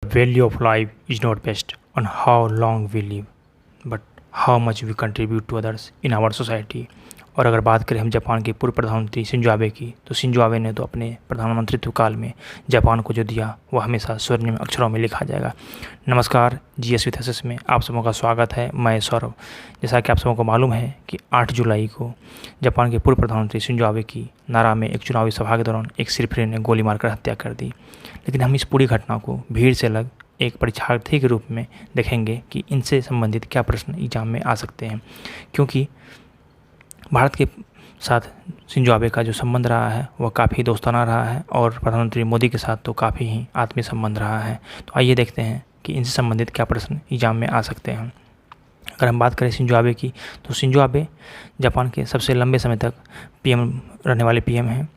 Value of life is not based on how long we live, but how much we contribute to others in our society. और अगर बात करें हम Japan के पूर्व प्रधानमंत्री शिंजो आबे की, तो शिंजो आबे ने तो अपने प्रधानमंत्रित्व काल में जापान को जो दिया वह हमेशा स्वर्णिम अक्षरों में लिखा जाएगा। नमस्कार, GS विथ एस में आप सबों का स्वागत है। मैं सौरभ। जैसा कि आप सबों को मालूम है कि 8 जुलाई को जापान के पूर्व प्रधानमंत्री शिंजो आबे की नारा में एक चुनावी सभा के दौरान एक सिरफिरे ने गोली मारकर हत्या कर दी। लेकिन हम इस पूरी घटना को भीड़ से अलग एक परीक्षार्थी के रूप में देखेंगे कि इनसे संबंधित क्या प्रश्न एग्जाम में आ सकते हैं, क्योंकि भारत के साथ शिंजो आबे का जो संबंध रहा है वह काफ़ी दोस्ताना रहा है और प्रधानमंत्री मोदी के साथ तो काफ़ी ही आत्मीय संबंध रहा है। तो आइए देखते हैं कि इनसे संबंधित क्या प्रश्न एग्जाम में आ सकते हैं। अगर हम बात करें शिंजो आबे की, तो शिंजो आबे जापान के सबसे लंबे समय तक PM रहने वाले PM हैं।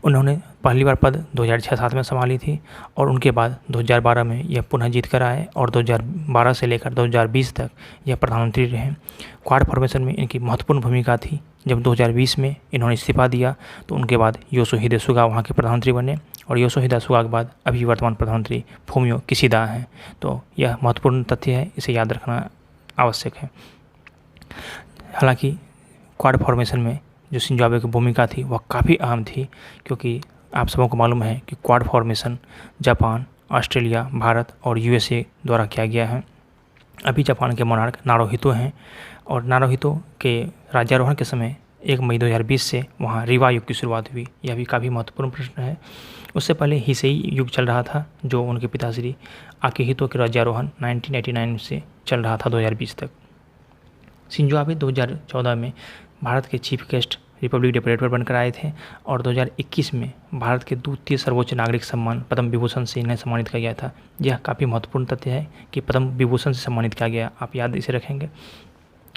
उन्होंने पहली बार पद 2006-07 में संभाली थी और उनके बाद 2012 में यह पुनः जीत कर आए और 2012 से लेकर 2020 तक यह प्रधानमंत्री रहे। क्वाड फॉर्मेशन में इनकी महत्वपूर्ण भूमिका थी। जब 2020 में इन्होंने इस्तीफा दिया तो उनके बाद योशिहिदे सुगा वहाँ के प्रधानमंत्री बने और योशिहिदे सुगा के बाद अभी वर्तमान प्रधानमंत्री फुमियो किशिदा हैं। तो यह महत्वपूर्ण तथ्य है, इसे याद रखना आवश्यक है। हालांकि क्वाड फॉर्मेशन में जो शिंजो आबे की भूमिका थी वह काफ़ी अहम थी, क्योंकि आप सबों को मालूम है कि quad formation Japan, Australia, Bharat और USA द्वारा किया गया है। अभी जापान के मोनार्क नारुहितो हैं और नारुहितो के राज्यारोहण के समय 1 मई 2020 से वहाँ रीवा युग की शुरुआत हुई। यह भी काफ़ी महत्वपूर्ण प्रश्न है। उससे पहले हेईसेई युग चल रहा था, जो उनके पिताश्री आकिहितो के राज्यारोहण 1989 से चल रहा था 2020 तक। शिंजो आबे 2014 में भारत के चीफ गेस्ट रिपब्लिक डेकोरेटर बनकर आए थे और 2021 में भारत के द्वितीय सर्वोच्च नागरिक सम्मान पद्म विभूषण से इन्हें सम्मानित किया गया था। यह काफ़ी महत्वपूर्ण तथ्य है कि पद्म विभूषण से सम्मानित किया गया, आप याद इसे रखेंगे।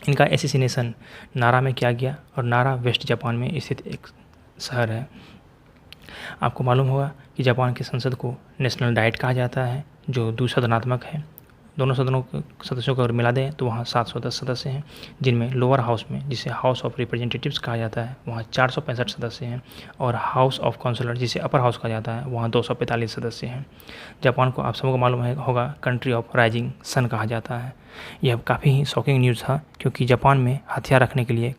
इनका एसेसिनेशन नारा में किया गया और नारा वेस्ट जापान में स्थित एक शहर है। आपको मालूम होगा कि जापान की संसद को नेशनल डाइट कहा जाता है, जो द्विसदनात्मक है। दोनों सदनों के सदस्यों को अगर मिला दें तो वहाँ 710 सदस्य हैं, जिनमें लोअर हाउस में, जिसे हाउस ऑफ रिप्रेजेंटेटिव्स कहा जाता है, वहाँ 465 सदस्य हैं और हाउस ऑफ काउंसिलर, जिसे अपर हाउस कहा जाता है, वहाँ 245 सदस्य हैं। जापान को आप सबको मालूम होगा कंट्री ऑफ राइजिंग सन कहा जाता है। यह काफ़ी ही शॉकिंग न्यूज़ था, क्योंकि जापान में हथियार रखने के लिए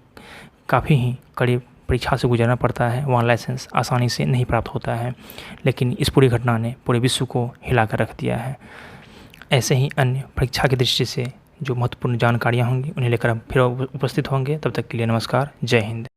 काफ़ी ही कड़ी परीक्षा से गुजरना पड़ता है। वहाँ लाइसेंस आसानी से नहीं प्राप्त होता है, लेकिन इस पूरी घटना ने पूरे विश्व को हिला कर रख दिया है। ऐसे ही अन्य परीक्षा की दृष्टि से जो महत्वपूर्ण जानकारियाँ होंगी उन्हें लेकर हम फिर उपस्थित होंगे। तब तक के लिए नमस्कार, जय हिंद।